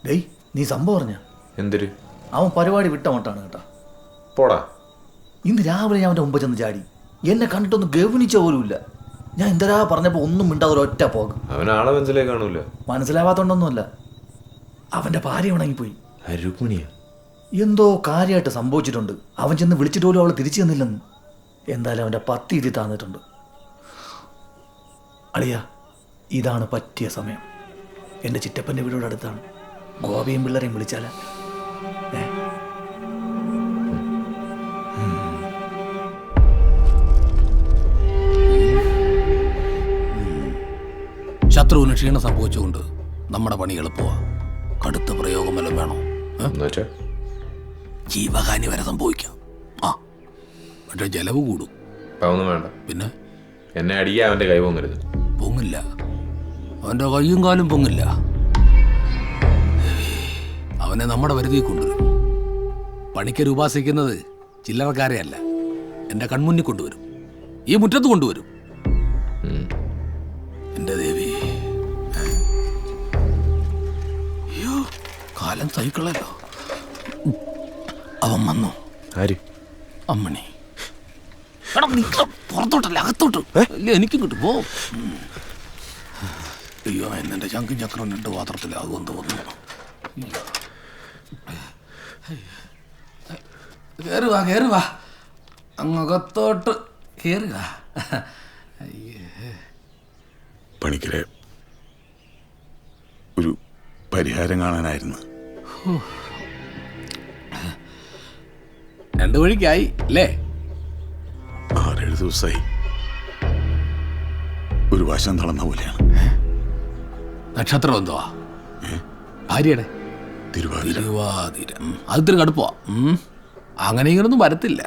ഡേയ്, നീ സംഭവം പറഞ്ഞ എന്തൊരു അവൻ പരിപാടി വിട്ട മട്ടാണ് കേട്ടാ. പോടാ. ഇന്ന് രാവിലെ ഞാൻ അവൻ്റെ മുമ്പ് ചെന്ന് ചാടി. എന്നെ കണ്ടിട്ടൊന്നും ഗവനിച്ച പോലുമില്ല. ഞാൻ എന്തരാ പറഞ്ഞപ്പോൾ ഒന്നും മിണ്ടാതെ ഒരൊറ്റ പോക്ക്. അവൻ ആളെ മനസ്സിലേക്ക് കാണൂല. മനസ്സിലാവാത്തോണ്ടൊന്നുമല്ല, അവൻ്റെ ഭാര്യ ഉണങ്ങിപ്പോയി. രുക്മിണിയ എന്തോ കാര്യമായിട്ട് സംഭവിച്ചിട്ടുണ്ട്. അവൻ ചെന്ന് വിളിച്ചിട്ട് പോലും അവൾ തിരിച്ചു തന്നില്ലെന്ന്. എന്തായാലും അവൻ്റെ പത്തി ഇതി താന്നിട്ടുണ്ട്. അളിയ, ഇതാണ് പറ്റിയ സമയം. എൻ്റെ ചിറ്റപ്പൻ്റെ വീടോട് അടുത്താണ്. ഗോപിയും പിള്ളേരെയും വിളിച്ചാല. ശത്രുവിന് ക്ഷീണം സംഭവിച്ചുകൊണ്ട് നമ്മുടെ പണി എളുപ്പമാണ്. കടുത്ത പ്രയോഗം വല്ലതും വേണോ? ജീവഹാനി വരെ സംഭവിക്കാം. പക്ഷേ ചെലവ് കൂടും. ഒന്നും വേണ്ട. പിന്നെ എന്നെ അടിക്കാൻ അവൻ്റെ കൈ പൊങ്ങരുത്. പൊങ്ങില്ല, അവൻ്റെ കയ്യും കാലും പൊങ്ങില്ല. അവനെ നമ്മുടെ വരുതി കൊണ്ടുവരും. പണിക്കർ ഉപാസിക്കുന്നത് ചില്ലറക്കാരെയല്ല, എൻ്റെ കൺമുന്നിൽ കൊണ്ടുവരും. ഈ മുറ്റത്ത് കൊണ്ടുവരും. എൻ്റെ ദേവി, അയ്യോ കാലം സൈക്കിളല്ലോ. അവൻ വന്നു. ആര്? അമ്മണി. പുറത്തോട്ടല്ല, അകത്തോട്ട്. ഇല്ല, എനിക്കും കിട്ടും. പോ. അയ്യോ, എന്നെ ചങ്കും ചക്രം 2 പാത്രത്തിലാകുമെന്ന് തോന്നുന്നു. കയറുവാ കയറുവാ, അങ്ങകത്തോട്ട് കയറുക. പണിക്കരെ, ഒരു പരിഹാരം കാണാനായിരുന്നു. 2 വഴിക്കായി അല്ലേ? 6-7 ദിവസമായി. ഒരു വശം തളർന്ന പോലെയാണ്. നക്ഷത്രം എന്തുവാ? ഭാര്യയുടെ തിരുവാതിര. അതിത്തിരി കടുപ്പമാ. അങ്ങനെ ഇങ്ങനൊന്നും വരത്തില്ല.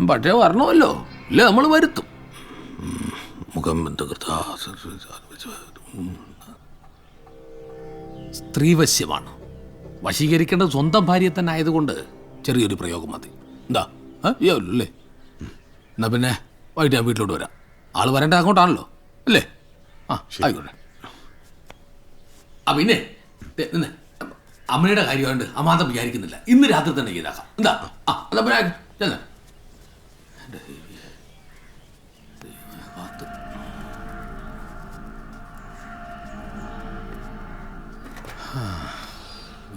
പക്ഷേ വരണമല്ലോ. ഇല്ല, നമ്മൾ വരുത്തും. മുഖം സ്ത്രീവശ്യമാണ്. വശീകരിക്കേണ്ടത് സ്വന്തം ഭാര്യയെ തന്നെ ആയതുകൊണ്ട് ചെറിയൊരു പ്രയോഗം മതി. എന്താ അല്ലേ? എന്നാ പിന്നെ വൈകിട്ട് ഞാൻ വീട്ടിലോട്ട് വരാം. ആള് വരേണ്ട അങ്ങോട്ടാണല്ലോ അല്ലേ? ആയിക്കോട്ടെ. പിന്നെ നിന്ന് അമ്മയുടെ കാര്യമായിട്ട് അമാന്തം വിചാരിക്കുന്നില്ല. ഇന്ന് രാത്രി തന്നെ ചെയ്താക്കാം. എന്താ? എന്നാ പിന്നെ ചെന്ന്.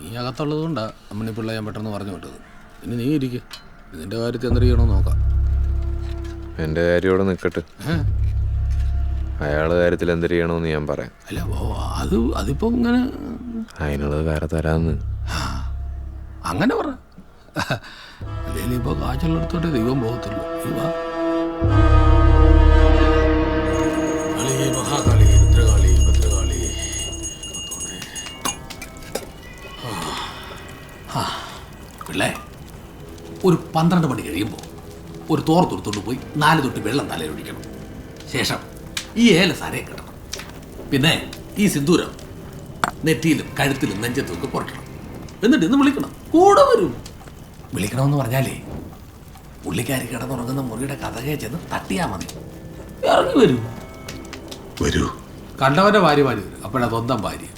നീ അകത്തുള്ളത് കൊണ്ടാണ് അമ്മണി പിള്ള ഞാൻ പെട്ടെന്ന് പറഞ്ഞു വിട്ടത്. പിന്നെ നീ ഇരിക്കും. ഇതിൻ്റെ കാര്യത്തിൽ എന്ത് ചെയ്യണമെന്ന് നോക്കാം. എൻ്റെ കാര്യം ഇവിടെ നിൽക്കട്ടെ. അയാളുടെ കാര്യത്തിൽ എന്ത് ചെയ്യണമെന്ന് ഞാൻ പറയാം. അല്ല, അതിപ്പോൾ ഇങ്ങനെ അതിനുള്ളത് വേറെ തരാമെന്ന്. അങ്ങനെ പറ. അല്ലെങ്കിൽ ഇപ്പോൾ കാച്ചുള്ളിടത്തോട്ട് ദൈവം പോകത്തുള്ളൂ. മഹാകാളി, രുദ്രകാളി, ഭദ്രകാളി. പിള്ളേ, ഒരു 12 മണി കഴിയുമ്പോൾ ഒരു തോർത്തെടുത്തോണ്ട് പോയി 4 തൊട്ട് വെള്ളം തലയിലൊഴിക്കണം. ശേഷം ഈ ഏലസാരയെ കിട്ടണം. പിന്നെ ഈ സിന്ദൂരം നെറ്റിയിലും കഴുത്തിലും നെഞ്ചത്തും ഒക്കെ പുറക്കണം. എന്നിട്ട് ഇന്ന് വിളിക്കണം. കൂടെ വരും. വിളിക്കണമെന്ന് പറഞ്ഞാലേ പുള്ളിക്കാരി കിടന്നുറങ്ങുന്ന മുറിയുടെ കഥകെ ചെന്ന് തട്ടിയാൽ മതി. ഇറങ്ങി വരും. വരൂ. കണ്ടവന്റെ ഭാര്യ വരും. അപ്പോഴാ സ്വന്തം ഭാര്യ.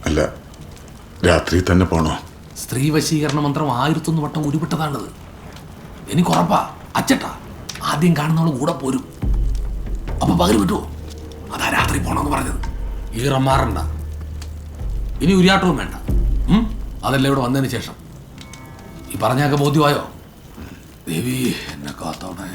അല്ല, രാത്രി തന്നെ പോണോ? സ്ത്രീ വശീകരണ മന്ത്രം 1001 വട്ടം ഉരുവിട്ടതാണത്. എനിക്കുറപ്പാ. അച്ചട്ടാ, ആദ്യം കാണുന്നവള് കൂടെ പോരും. അപ്പൊ പകരം വിട്ടുവോ? അതാ രാത്രി പോണമെന്ന് പറഞ്ഞത്. ഈറം മാറണ്ട. ഇനി ഉരിയാട്ടവും വേണ്ട. അതെല്ലാം ഇവിടെ വന്നതിന് ശേഷം. ഈ പറഞ്ഞൊക്കെ ബോധ്യമായോ? ദേവി എന്നെ കാത്തോണേ.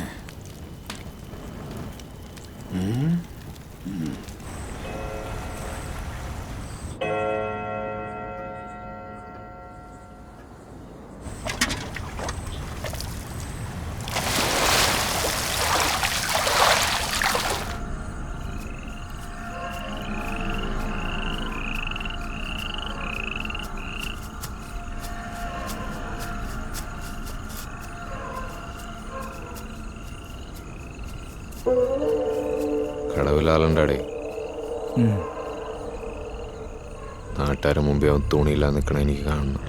കടവിലാളുണ്ടാടേ. നാട്ടുകാരുടെ മുമ്പേ അവൻ തുണിയില്ലാതെ നിൽക്കണം എനിക്ക് കാണണം.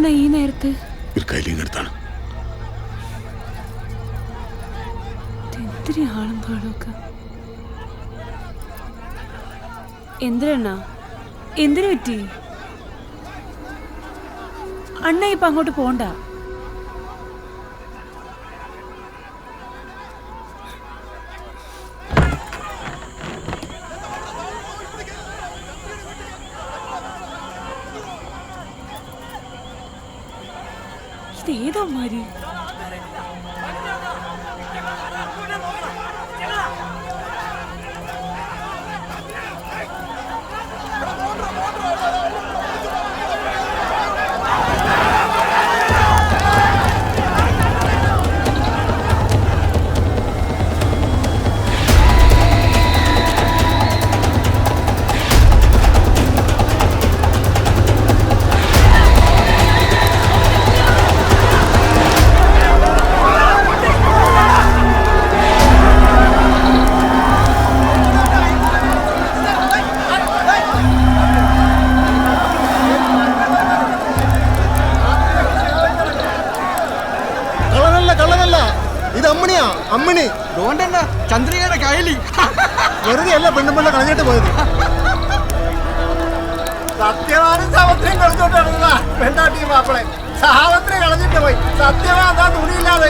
എന്തിനാ ഈ നേരത്ത്? ഒരു കൈലിങ് എടുത്താണ്. എന്തിനാ ആളും പാടൊക്കെ? എന്തിനാ? എന്തിനു പറ്റി? അണ്ണ ഇപ്പൊ അങ്ങോട്ട് പോണ്ട. ഇതേതാമാരി? ഇത് അമ്മണിയാ, അമ്മണി. ചന്ദ്രികയുടെ കയ്യില് വെറുതെ അല്ല പെണ്ണുമ്പെണ്ണ കളഞ്ഞിട്ട് പോയത്. സത്യവാനും സാവത്രിയും കളിച്ചോട്ടാണ് പെണ്ണാട്ടി മാപ്പിളെ. സാവത്രി കളഞ്ഞിട്ട് പോയി. സത്യവാ തുണിയില്ലാതെ